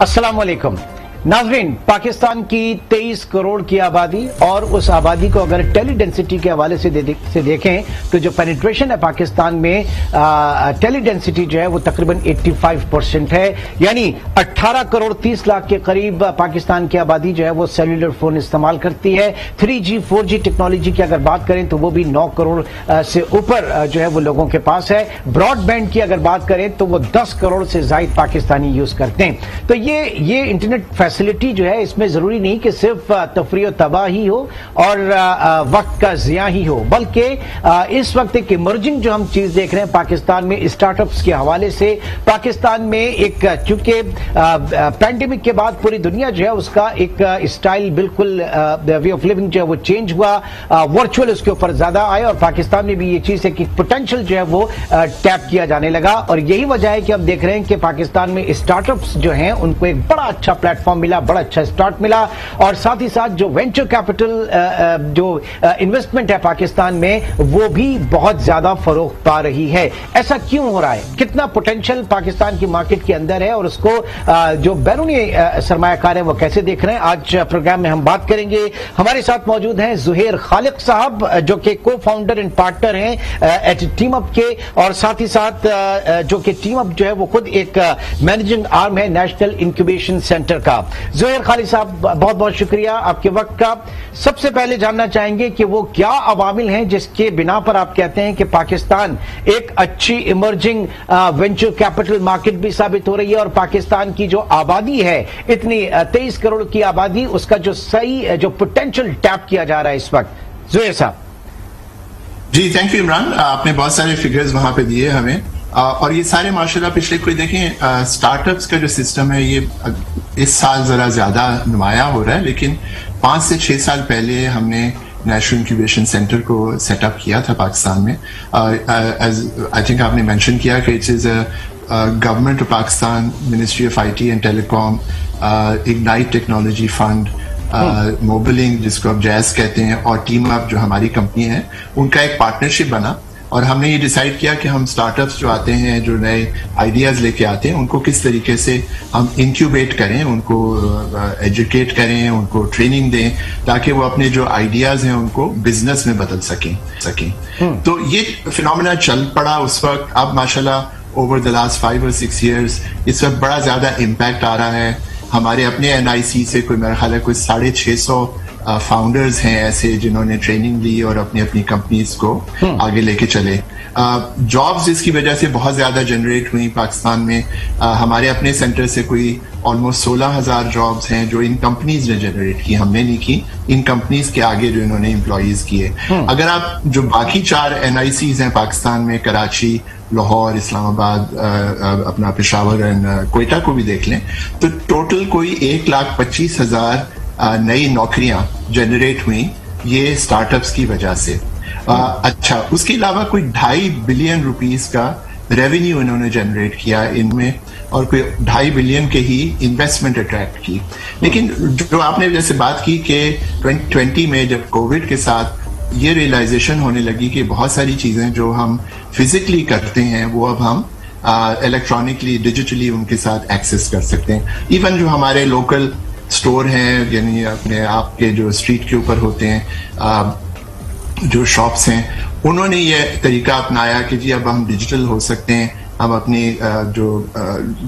अस्सलाम वालेकुम नाज़रीन, पाकिस्तान की 23 करोड़ की आबादी और उस आबादी को अगर टेली डेंसिटी के हवाले से देखें तो जो पेनिट्रेशन है पाकिस्तान में टेली डेंसिटी जो है वो तकरीबन 85% है, यानी 18 करोड़ 30 लाख के करीब पाकिस्तान की आबादी जो है वो सेल्युलर फोन इस्तेमाल करती है। 3G 4G टेक्नोलॉजी की अगर बात करें तो वो भी 9 करोड़ से ऊपर जो है वो लोगों के पास है। ब्रॉडबैंड की अगर बात करें तो वो 10 करोड़ से ज्यादा पाकिस्तानी यूज करते हैं। तो ये इंटरनेट फैसिलिटी जो है इसमें जरूरी नहीं कि सिर्फ तफरी और तबाही हो और वक्त का जिया ही हो, बल्कि इस वक्त एक इमर्जिंग जो हम चीज देख रहे हैं पाकिस्तान में स्टार्टअप्स के हवाले से। पाकिस्तान में एक चूंकि पैंडेमिक के बाद पूरी दुनिया जो है उसका एक स्टाइल बिल्कुल वे ऑफ लिविंग जो है वो चेंज हुआ, वर्चुअल उसके ऊपर ज्यादा आए और पाकिस्तान में भी ये चीज है कि पोटेंशियल जो है वो टैप किया जाने लगा। और यही वजह है कि हम देख रहे हैं कि पाकिस्तान में स्टार्टअप्स जो हैं उनको एक बड़ा अच्छा प्लेटफॉर्म मिला, बड़ा अच्छा स्टार्ट मिला और साथ ही साथ जो वेंचर कैपिटल जो इन्वेस्टमेंट है पाकिस्तान में वो भी बहुत ज्यादा फरोग पा रही है। ऐसा क्यों हो रहा है? कितना पोटेंशियल पाकिस्तान की मार्केट के अंदर है और उसको जो बैरूनी सरमायाकार है वो कैसे देख रहे हैं? आज प्रोग्राम में हम बात करेंगे। हमारे साथ मौजूद हैं ज़ुहैर खालिक साहब जो कि को फाउंडर एंड पार्टनर हैं एट टीम अप के, और साथ ही साथ जो कि टीम अप जो है वो खुद एक मैनेजिंग आर्म है नेशनल इंक्यूबेशन सेंटर का। ज़ुहैर खालिक साहब, बहुत बहुत शुक्रिया आपके वक्त का। सबसे पहले जानना चाहेंगे कि वो क्या अवामिल हैं जिसके बिना पर आप कहते हैं कि पाकिस्तान एक अच्छी इमर्जिंग वेंचर कैपिटल मार्केट भी साबित हो रही है और पाकिस्तान की जो आबादी है इतनी 23 करोड़ की आबादी, उसका जो सही जो पोटेंशियल टैप किया जा रहा है इस वक्त। ज़ुहैर साहब जी, थैंक यू इमरान। आपने बहुत सारे फिगर्स वहां पे दिए हमें और ये सारे माशाल्लाह पिछले कोई देखें स्टार्टअप्स का जो सिस्टम है ये इस साल जरा ज्यादा नुमाया हो रहा है, लेकिन 5 से 6 साल पहले हमने नेशनल इंक्यूबेशन सेंटर को सेटअप किया था पाकिस्तान में। आई थिंक आपने मेंशन किया कि it is government of Pakistan, ministry of IT and telecom, ignite technology fund, मोबिलिंग जिसको आप जैस कहते हैं, और टीम अप जो हमारी कंपनी है, उनका एक पार्टनरशिप बना और हमने ये डिसाइड किया कि हम स्टार्टअप्स जो आते हैं, जो नए आइडियाज लेके आते हैं, उनको किस तरीके से हम इंक्यूबेट करें, उनको एजुकेट करें, उनको ट्रेनिंग दें ताकि वो अपने जो आइडियाज हैं उनको बिजनेस में बदल सकें। तो ये फिनोमेना चल पड़ा उस वक्त। अब माशाल्लाह over the last 5 or 6 years इस वक्त बड़ा ज्यादा इम्पैक्ट आ रहा है। हमारे अपने NIC से कोई मेरा ख्याल है कोई 650 फाउंडर्स हैं ऐसे जिन्होंने ट्रेनिंग ली और अपनी अपनी कंपनीज को आगे लेके चले। जॉब्स इसकी वजह से बहुत ज्यादा जनरेट हुई पाकिस्तान में। हमारे अपने सेंटर से कोई ऑलमोस्ट 16,000 जॉब्स हैं जो इन कंपनीज ने जनरेट की, हमने नहीं की, इन कंपनीज के आगे जो इन्होंने एम्प्लॉयज किए। अगर आप जो बाकी 4 NICs हैं पाकिस्तान में, कराची, लाहौर, इस्लामाबाद, अपना पेशावर एंड कोयटा को भी देख लें तो टोटल कोई 1,25,000 नई नौकरियां जनरेट हुई ये स्टार्टअप्स की वजह से। अच्छा, उसके अलावा कोई 2.5 बिलियन रुपीस का रेवेन्यू इन्होंने जनरेट किया इनमें और कोई 2.5 बिलियन के ही इन्वेस्टमेंट अट्रैक्ट की। लेकिन जो आपने जैसे बात की कि 2020 में जब कोविड के साथ ये रियलाइजेशन होने लगी कि बहुत सारी चीजें जो हम फिजिकली करते हैं वो अब हम इलेक्ट्रॉनिकली, डिजिटली उनके साथ एक्सेस कर सकते हैं। इवन जो हमारे लोकल स्टोर हैं, यानी अपने आपके जो स्ट्रीट के ऊपर होते हैं, जो शॉप्स हैं, उन्होंने ये तरीका अपनाया कि जी अब हम डिजिटल हो सकते हैं। हम अपनी जो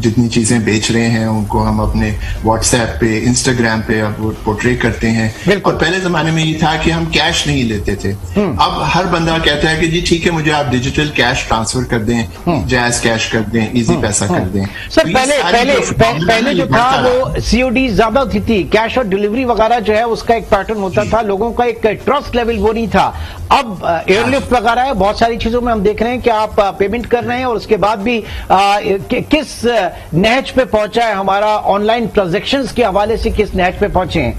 जितनी चीजें बेच रहे हैं उनको हम अपने व्हाट्सएप पे, इंस्टाग्राम पे अब पोर्ट्रे करते हैं। और पहले जमाने में ये था कि हम कैश नहीं लेते थे। अब हर बंदा कहता है कि जी ठीक है, मुझे आप डिजिटल कैश ट्रांसफर कर दें, जैज कैश कर दें, इजी पैसा कर दें। सर पहले जो था वो COD ज्यादा होती थी, कैश और डिलीवरी वगैरह जो है उसका एक पैटर्न होता था, लोगों का एक ट्रस्ट लेवल वो नहीं था। अब एयरलिफ्ट वगैरह है, बहुत सारी चीजों में हम देख रहे हैं कि आप पेमेंट कर रहे हैं और उसके बाद भी किस नहज पे पहुंचा है हमारा ऑनलाइन ट्रांजैक्शंस के हवाले से, किस नहज पे पहुंचे हैं?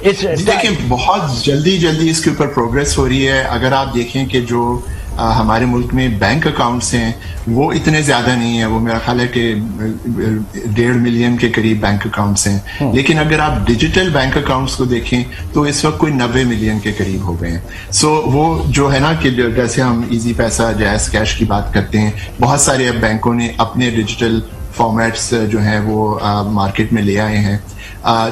देखिए बहुत जल्दी इसके ऊपर प्रोग्रेस हो रही है। अगर आप देखें कि जो हमारे मुल्क में बैंक अकाउंट्स हैं वो इतने ज्यादा नहीं है, वो मेरा ख्याल है कि 1.5 मिलियन के करीब बैंक अकाउंट्स हैं। लेकिन अगर आप डिजिटल बैंक अकाउंट्स को देखें तो इस वक्त कोई 90 मिलियन के करीब हो गए हैं। सो वो जो है ना कि जैसे हम इजी पैसा, जैस कैश की बात करते हैं, बहुत सारे अब बैंकों ने अपने डिजिटल فارمیٹس جو ہیں وہ مارکیٹ میں لے آئے ہیں.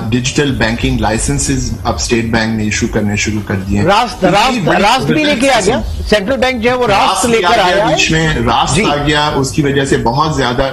ڈیجیٹل بینکنگ لائسنسز اب اسٹیٹ بینک نے ایشو کرنے شروع کر دیے. راست بھی لے کے آ گیا, سینٹرل بینک جو ہے وہ راست لے کر آیا ہے, بیچ میں راست آ گیا. اس کی وجہ سے بہت زیادہ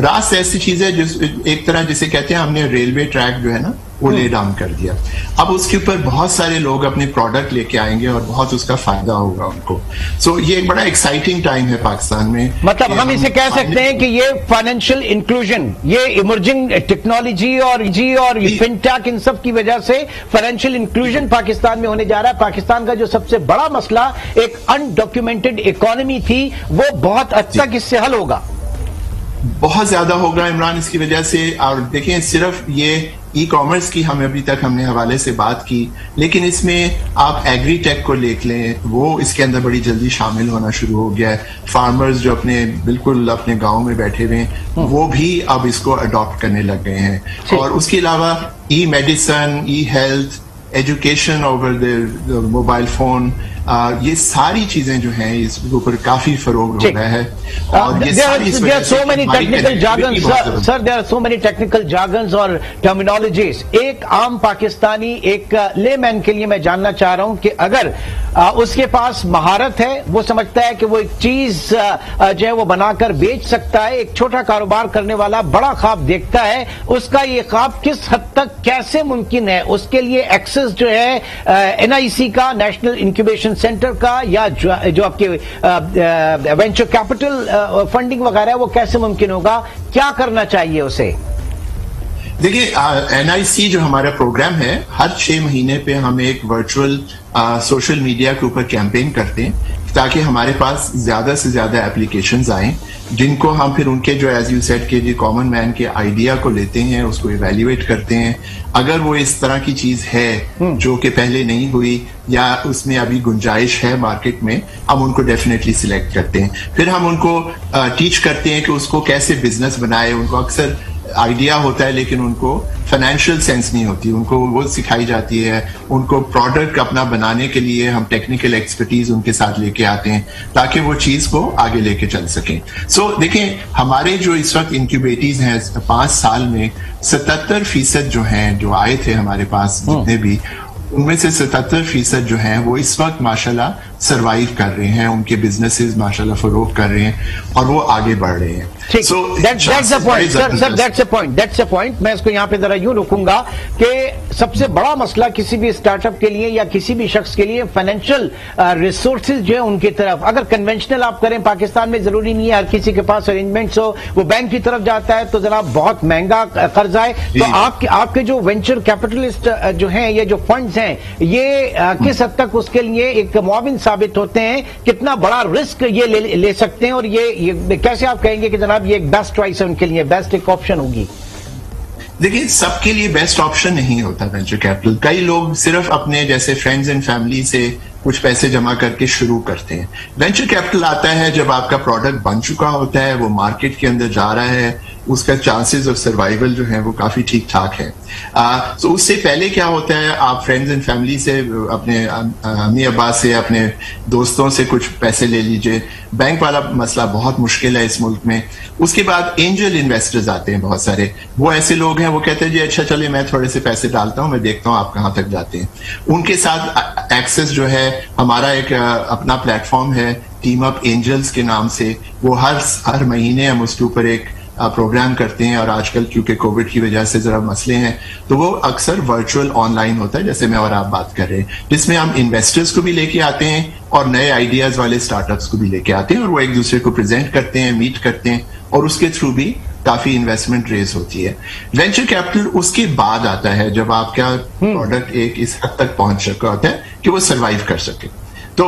راست ایسی چیز ہے جس ایک طرح جسے کہتے ہیں ہم نے ریلوے ٹریک جو ہے نا وہ لے ڈاؤن کر دیا. اب اس کے اوپر بہت سارے لوگ اپنے پروڈکٹ لے کے آئیں گے اور بہت اس کا فائدہ ہوگا ان کو. سو یہ ایک بڑا ایکسائٹنگ ٹائم ہے پاکستان میں. مطلب ہم اسے کہہ سکتے ہیں کہ یہ فائنینشیل انکلوژن, یہ ایمرجنگ ٹیکنالوجی اور فنٹیک ان سب کی وجہ سے فائنینشیل انکلوژن پاکستان میں ہونے جا رہا ہے. پاکستان کا جو سب سے بڑا مسئلہ ایک انڈاکیومنٹڈ اکانومی تھی وہ بہت حد تک اس سے حل ہوگا, بہت زیادہ ہوگا عمران اس کی وجہ سے. اور دیکھیں صرف یہ ای کامرس کی ابھی تک ہم نے حوالے سے بات کی, لیکن اس میں آپ ایگری ٹیک کو دیکھ لیں, وہ اس کے اندر بڑی جلدی شامل ہونا شروع ہو گیا ہے. فارمرز جو بالکل اپنے گاؤں میں بیٹھے ہوئے ہیں وہ بھی اب اس کو اڈاپٹ کرنے لگ گئے ہیں. اور اس کے علاوہ e medicine, e health, education over the mobile phone, یہ ساری چیزیں جو ہیں اس کے اوپر کافی فروغ ہو گیا ہے. There are so many technical jargons, sir. There are so many technical jargons اور terminologies. ایک عام پاکستانی, ایک لے مین کے لیے میں جاننا چاہ رہا ہوں کہ اگر اس کے پاس مہارت ہے, وہ سمجھتا ہے کہ وہ ایک چیز جو ہے وہ بنا کر بیچ سکتا ہے, ایک چھوٹا کاروبار کرنے والا بڑا خواب دیکھتا ہے, اس کا یہ خواب کس حد تک کیسے ممکن ہے؟ اس کے لیے ایکسس جو ہے NIC کا, نیشنل انکیوبیشن سینٹر کا, یا جو آپ کے وینچر کیپٹل فنڈنگ وغیرہ ہے, وہ کیسے ممکن ہوگا؟ کیا کرنا چاہیے اسے؟ دیکھیے NIC جو ہمارا پروگرام ہے, ہر 6 مہینے پہ ہم ایک ورچوئل سوشل میڈیا کے اوپر کیمپین کرتے ہیں تاکہ ہمارے پاس زیادہ سے زیادہ اپلیکیشنز آئیں, جن کو ہم پھر ان کے جو ایز یو سیڈ کے جو کامن مین کے آئیڈیا کو لیتے ہیں, اس کو ایویلیویٹ کرتے ہیں. اگر وہ اس طرح کی چیز ہے جو کہ پہلے نہیں ہوئی یا اس میں ابھی گنجائش ہے مارکیٹ میں, ہم ان کو ڈیفینیٹلی سلیکٹ کرتے ہیں. پھر ہم ان کو ٹیچ کرتے ہیں کہ اس کو کیسے بزنس بنائے. ان کو اکثر آئیڈیا ہوتا ہے لیکن ان کو فائنینشیل سینس نہیں ہوتی, ان کو وہ سکھائی جاتی ہے. ان کو پروڈکٹ اپنا بنانے کے لیے ہم ٹیکنیکل ایکسپرٹیز ان کے ساتھ لے کے آتے ہیں تاکہ وہ چیز کو آگے لے کے چل سکیں. سو دیکھیں ہمارے جو اس وقت انکیوبیٹیز ہیں 5 سال میں 77% جو ہیں جو آئے تھے ہمارے پاس جتنے بھی, ان میں سے 77% جو ہیں وہ اس وقت ماشاءاللہ سروائیو کر رہے ہیں, ان کے بزنسز ماشاءاللہ فروغ کر رہے ہیں اور وہ آگے بڑھ رہے ہیں. میں اس کو یہاں پہ ذرا یوں رکوں گا کہ سب سے بڑا مسئلہ کسی بھی اسٹارٹ اپ کے لیے یا کسی بھی شخص کے لیے فائنینشیل ریسورسز جو ہے ان کی طرف, اگر کنونشنل آپ کریں پاکستان میں, ضروری نہیں ہے ہر کسی کے پاس ارینجمنٹس ہو, وہ بینک کی طرف جاتا ہے تو جناب بہت مہنگا قرضہ ہے. تو آپ کے جو وینچر کیپٹلسٹ جو ہیں, یہ جو فنڈز ہیں, یہ کس حد تک اس کے لیے ایک معاون ثابت ہوتے ہیں, کتنا بڑا رسک یہ لے سکتے ہیں, اور یہ کیسے آپ کہیں گے کہ جناب یہ ایک بیسٹ چوائس ہے ان کے لیے, بیسٹ ایک آپشن ہوگی؟ دیکھیں سب کے لیے بیسٹ آپشن نہیں ہوتا وینچر کیپٹل. کئی لوگ صرف اپنے جیسے فرینڈز اینڈ فیملی سے کچھ پیسے جمع کر کے شروع کرتے ہیں. وینچر کیپٹل آتا ہے جب آپ کا پروڈکٹ بن چکا ہوتا ہے, وہ مارکیٹ کے اندر جا رہا ہے, اس کا چانسز آف سروائیول جو ہیں وہ کافی ٹھیک ٹھاک ہے. تو اس سے پہلے کیا ہوتا ہے, آپ فرینڈز اینڈ فیملی سے, اپنے امی ابا سے, اپنے دوستوں سے کچھ پیسے لے لیجئے. بینک والا مسئلہ بہت مشکل ہے اس ملک میں. اس کے بعد اینجل انویسٹرز آتے ہیں بہت سارے, وہ ایسے لوگ ہیں وہ کہتے ہیں جی اچھا چلے میں تھوڑے سے پیسے ڈالتا ہوں, میں دیکھتا ہوں آپ کہاں تک جاتے ہیں. ان کے ساتھ ایکسس جو ہے, ہمارا ایک اپنا پلیٹ فارم ہے ٹیم اپ اینجلز کے نام سے, وہ ہر مہینے ہم اس کے اوپر ایک پروگرام کرتے ہیں. اور آج کل کیونکہ کووڈ کی وجہ سے ذرا مسئلے ہیں تو وہ اکثر ورچوئل آن لائن ہوتا ہے, جیسے میں اور آپ بات کر رہے ہیں, جس میں ہم انویسٹرز کو بھی لے کے آتے ہیں اور نئے آئیڈیاز والے اسٹارٹ اپس کو بھی لے کے آتے ہیں, اور وہ ایک دوسرے کو پریزنٹ کرتے ہیں, میٹ کرتے ہیں, اور اس کے تھرو بھی کافی انویسٹمنٹ ریز ہوتی ہے. وینچر کیپٹل اس کے بعد آتا ہے جب آپ کا پروڈکٹ ایک اس حد تک پہنچ چکا ہوتا ہے کہ وہ سروائیو کر سکے. تو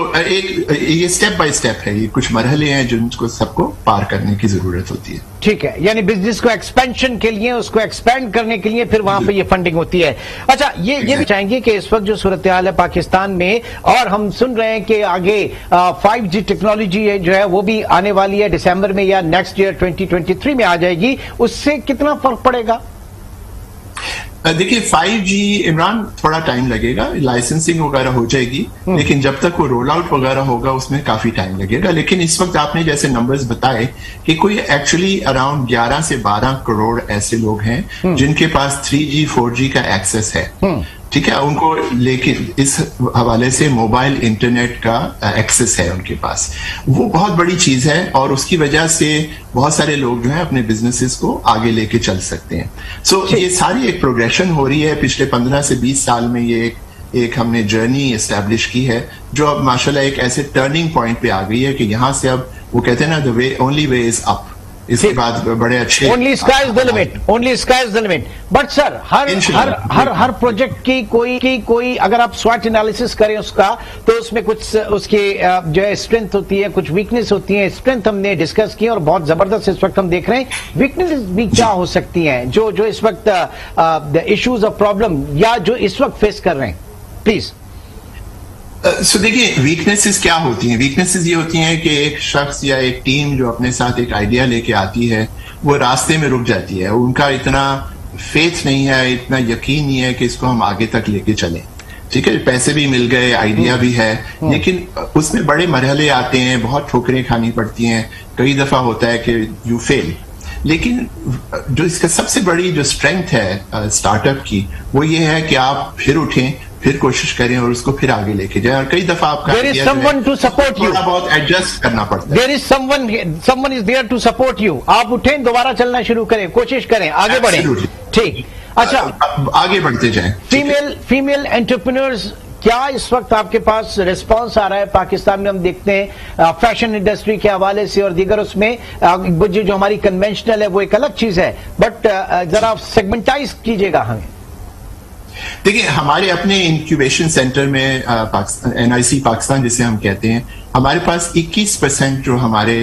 یہ اسٹیپ بائی اسٹیپ ہے, یہ کچھ مرحلے ہیں جن کو سب کو پار کرنے کی ضرورت ہوتی ہے. ٹھیک ہے, یعنی بزنس کو ایکسپینشن کے لیے, اس کو ایکسپینڈ کرنے کے لیے پھر وہاں پہ یہ فنڈنگ ہوتی ہے. اچھا یہ بھی چاہیں گے کہ اس وقت جو صورتحال ہے پاکستان میں, اور ہم سن رہے ہیں کہ آگے 5G ٹیکنالوجی جو ہے وہ بھی آنے والی ہے دسمبر میں یا نیکسٹ ایئر 2023 میں آ جائے گی, اس سے کتنا فرق پڑے گا؟ देखिए 5G इमरान थोड़ा टाइम लगेगा, लाइसेंसिंग वगैरह हो जाएगी, लेकिन जब तक वो रोल आउट वगैरह होगा उसमें काफी टाइम लगेगा। लेकिन इस वक्त आपने जैसे नंबर्स बताए कि कोई एक्चुअली अराउंड 11 से 12 करोड़ ऐसे लोग हैं जिनके पास 3G 4G का एक्सेस है, ठीक है, उनको लेके इस हवाले से मोबाइल इंटरनेट का एक्सेस है उनके पास, वो बहुत बड़ी चीज है और उसकी वजह से बहुत सारे लोग जो है अपने बिजनेसेस को आगे लेके चल सकते हैं। सो ये सारी एक प्रोग्रेशन हो रही है पिछले 15 से 20 साल में, ये एक हमने जर्नी एस्टैब्लिश की है जो अब माशाल्लाह एक ऐसे टर्निंग पॉइंट पे आ गई है कि यहाँ से अब वो कहते हैं ना, the way only way is up. इसके बाद बड़े अच्छे only sky is the limit, only sky is the limit. But sir her project की कोई अगर आप स्वॉट एनालिसिस करें उसका, तो उसमें कुछ उसकी जो है स्ट्रेंथ होती है, कुछ वीकनेस होती है। स्ट्रेंथ हमने डिस्कस की और बहुत जबरदस्त इस वक्त हम देख रहे हैं। वीकनेस भी क्या हो सकती हैं जो इस वक्त द इश्यूज ऑफ प्रॉब्लम या जो इस वक्त फेस कर रहे हैं, प्लीज। सो देखिए वीकनेसेस क्या होती हैं। वीकनेसेस ये होती हैं कि एक शख्स या एक टीम जो अपने साथ एक आइडिया लेके आती है वो रास्ते में रुक जाती है, उनका इतना फेथ नहीं है, इतना यकीन नहीं है कि इसको हम आगे तक लेके चलें, ठीक है, पैसे भी मिल गए, आइडिया भी है, लेकिन उसमें बड़े मरहले आते हैं, बहुत ठोकरें खानी पड़ती हैं, कई दफा होता है कि यू फेल। लेकिन जो इसका सबसे बड़ी जो स्ट्रेंथ है स्टार्टअप की, वो ये है कि आप फिर उठें, फिर कोशिश करें और उसको फिर आगे लेके जाएं। और कई दफा आपका थोड़ा बहुत एडजस्ट करना पड़ता है। There is someone is there to support you. आप उठें, दोबारा चलना शुरू करें, कोशिश करें, आगे बढ़ें। ठीक, अच्छा, आगे बढ़ते जाएं। फीमेल एंटरप्रेन्योर्स, क्या इस वक्त आपके पास रिस्पांस आ रहा है? पाकिस्तान में हम देखते हैं फैशन इंडस्ट्री के हवाले से और दीगर उसमें जो हमारी कन्वेंशनल है वो एक अलग चीज है, बट जरा आप सेगमेंटाइज कीजिएगा हमें। देखिए हमारे अपने इंक्यूबेशन सेंटर में NIC पाकिस्तान जिसे हम कहते हैं, हमारे पास 21% जो हमारे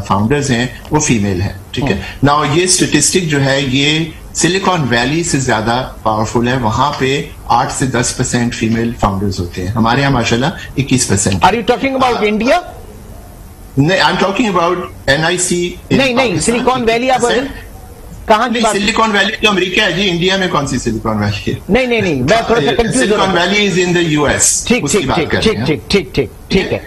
फाउंडर्स हैं वो फीमेल हैं, ठीक है। नाउ ये स्टेटिस्टिक जो है ये सिलिकॉन वैली से ज्यादा पावरफुल है, वहां पे 8 से 10% फीमेल फाउंडर्स होते हैं। हमारे यहाँ माशाल्लाह 21%। Are you talking about India? नहीं, I am talking about NIC। नहीं, सिलिकॉन वैली आप कहाँ की बात? सिलिकॉन वैली तो अमेरिका है जी, इंडिया में कौन सी सिलिकॉन वैली है? नहीं, मैं थोड़ा सा confuse. Silicon valley is in the US। ठीक है।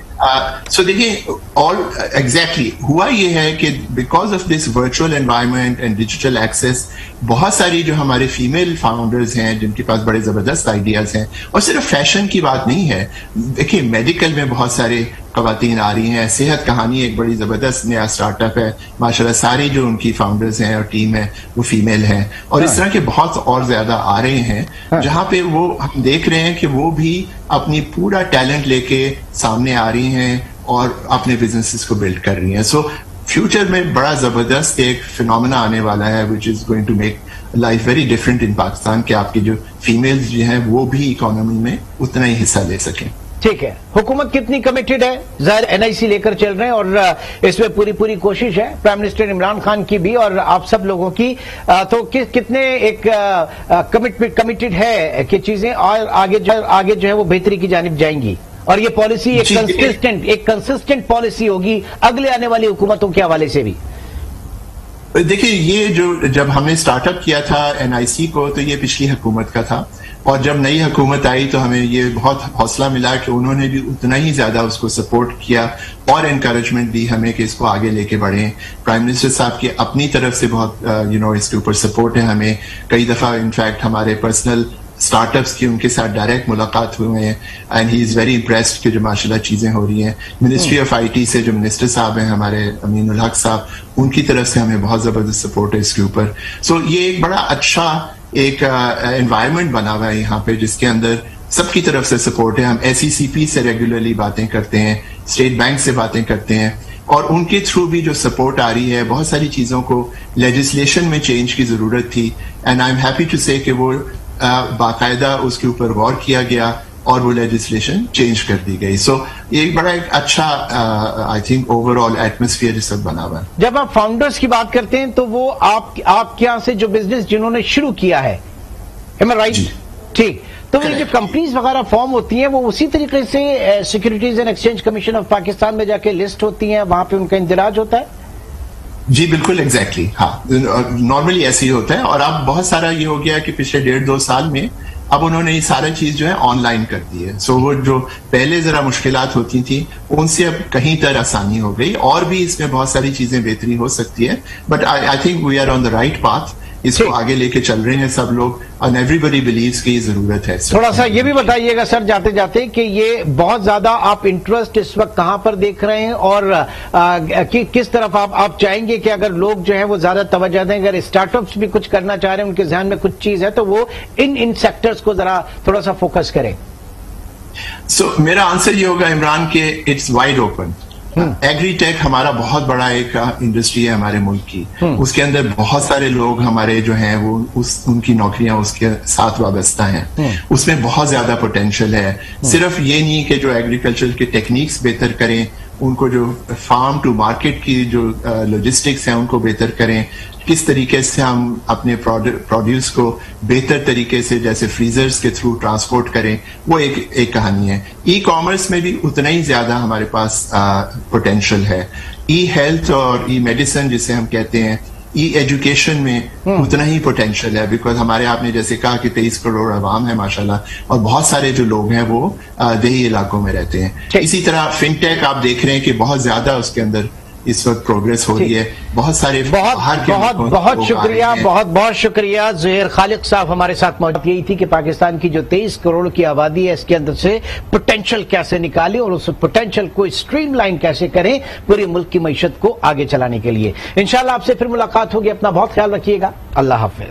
सो देखिए ऑल एग्जैक्टली हुआ ये है कि because of this virtual environment and digital access, बहुत सारी जो हमारे फीमेल फाउंडर्स हैं जिनके पास बड़े जबरदस्त आइडियाज हैं, और सिर्फ फैशन की बात नहीं है, देखिए मेडिकल में बहुत सारे खवातीन आ रही हैं, सेहत कहानी एक बड़ी जबरदस्त नया स्टार्टअप है माशाल्लाह, सारी जो उनकी फाउंडर्स हैं और टीम है वो फीमेल हैं, और इस तरह के बहुत और ज्यादा आ रहे हैं जहां पे वो हम देख रहे हैं कि वो भी अपनी पूरा टैलेंट लेके सामने आ रही हैं और अपने बिजनेसेस को बिल्ड कर रही हैं। सो फ्यूचर में बड़ा जबरदस्त एक फिनोमेना आने वाला है which is going to make life very different in Pakistan, कि आपकी जो फीमेल्स जो हैं वो भी इकोनॉमी में उतना ही हिस्सा ले सकें। ठीक है, हुकूमत कितनी कमिटेड है? जाहिर NIC लेकर चल रहे हैं और इसमें पूरी कोशिश है प्राइम मिनिस्टर इमरान खान की भी और आप सब लोगों की, तो कितने एक कमिटेड है कि चीजें और आगे जो है वो बेहतरी की जानिब जाएंगी, और ये पॉलिसी एक कंसिस्टेंट पॉलिसी होगी अगले आने वाली हुकूमतों के हवाले से भी? देखिए ये जो जब हमने स्टार्टअप किया था NIC को, तो ये पिछली हुकूमत का था, और जब नई हुकूमत आई तो हमें ये बहुत हौसला मिला कि उन्होंने भी उतना ही ज्यादा उसको सपोर्ट किया और एनकरेजमेंट दी हमें कि इसको आगे लेके बढ़ें। प्राइम मिनिस्टर साहब की अपनी तरफ से बहुत इसके ऊपर सपोर्ट है हमें। कई दफा इनफैक्ट हमारे पर्सनल स्टार्टअप्स की उनके साथ डायरेक्ट मुलाकात हुए हैं and he is very impressed कि जो माशाल्लाह चीजें हो रही हैं। मिनिस्ट्री ऑफ IT से जो मिनिस्टर साहब हैं हमारे अमीनुल हक साहब, उनकी तरफ से हमें बहुत जबरदस्त सपोर्ट है इसके ऊपर। सो ये एक बड़ा अच्छा एक एनवायरनमेंट बना हुआ है यहाँ पे जिसके अंदर सबकी तरफ से सपोर्ट है। हम SECP से रेगुलरली बातें करते हैं, स्टेट बैंक से बातें करते हैं, और उनके थ्रू भी जो सपोर्ट आ रही है, बहुत सारी चीजों को लेजिस्लेशन में चेंज की जरूरत थी and I am happy to say कि वो बाकायदा उसके ऊपर गौर किया गया और वो लेजिस्लेशन चेंज कर दी गई। सो ये एक बड़ा एक अच्छा आई थिंक ओवरऑल एटमॉस्फेयर इस वक्त बना हुआ है। जब आप फाउंडर्स की बात करते हैं तो वो आपके यहाँ से जो बिजनेस जिन्होंने शुरू किया है, am I right? ठीक, तो ये जो कंपनीज वगैरह फॉर्म होती हैं वो उसी तरीके से securities and exchange commission of Pakistan में जाके लिस्ट होती हैं, वहां पे उनका इंदराज होता है? جی بالکل ایگزیکٹلی ہاں نارملی ایسے ہی ہوتا ہے. اور اب بہت سارا یہ ہو گیا کہ پچھلے 1.5-2 سال میں اب انہوں نے یہ سارا چیز جو ہے آن لائن کر دی ہے. سو وہ جو پہلے ذرا مشکلات ہوتی تھیں ان سے اب کہیں تر آسانی ہو گئی. اور بھی اس میں بہت ساری چیزیں بہتری ہو سکتی ہے, but I think we are on the right path. اس کو آگے لے کے چل رہے ہیں سب لوگ, اور ایوری بڈی بلیوز کی یہ ضرورت ہے. تھوڑا سا یہ بھی بتائیے گا سر جاتے جاتے کہ یہ بہت زیادہ آپ انٹرسٹ اس وقت کہاں پر دیکھ رہے ہیں, اور کس طرف آپ چاہیں گے کہ اگر لوگ جو ہیں وہ زیادہ توجہ دیں, اگر اسٹارٹ اپس بھی کچھ کرنا چاہ رہے ہیں, ان کے ذہن میں کچھ چیز ہے تو وہ ان سیکٹرز کو ذرا تھوڑا سا فوکس کریں. سو میرا آنسر یہ ہوگا عمران کہ it's wide open. Agri tech ہمارا بہت بڑا ایک انڈسٹری ہے ہمارے ملک کی. اس کے اندر بہت سارے لوگ ہمارے جو ہیں وہ ان کی نوکریاں اس کے ساتھ وابستہ ہیں. اس میں بہت زیادہ پوٹینشیل ہے. صرف یہ نہیں کہ جو ایگریکلچر کے ٹیکنیکس بہتر کریں, ان کو جو فارم ٹو مارکیٹ کی جو لاجسٹکس ہیں ان کو بہتر کریں, کس طریقے سے ہم اپنے پروڈیوس کو بہتر طریقے سے جیسے فریزرز کے تھرو ٹرانسپورٹ کریں, وہ ایک کہانی ہے. ای کامرس میں بھی اتنا ہی زیادہ ہمارے پاس پوٹینشیل ہے. ای ہیلتھ اور ای میڈیسن جسے ہم کہتے ہیں, ای ایجوکیشن میں اتنا ہی پوٹینشیل ہے, بیکاز ہمارے آپ نے جیسے کہا کہ 23 کروڑ عوام ہے ماشاءاللہ, اور بہت سارے جو لوگ ہیں وہ دیہی علاقوں میں رہتے ہیں. اسی طرح فن ٹیک آپ دیکھ رہے ہیں کہ بہت زیادہ اس کے اندر اس وقت پروگریس ہو رہی ہے. بہت سارے بہت شکریہ, بہت شکریہ. زہیر خالق صاحب ہمارے ساتھ موجود. یہی تھی کہ پاکستان کی جو 23 کروڑ کی آبادی ہے اس کے اندر سے پوٹینشیل کیسے نکالیں اور اس پوٹینشیل کو اسٹریم لائن کیسے کریں پورے ملک کی معیشت کو آگے چلانے کے لیے. انشاءاللہ آپ سے پھر ملاقات ہوگی. اپنا بہت خیال رکھیے گا. اللہ حافظ.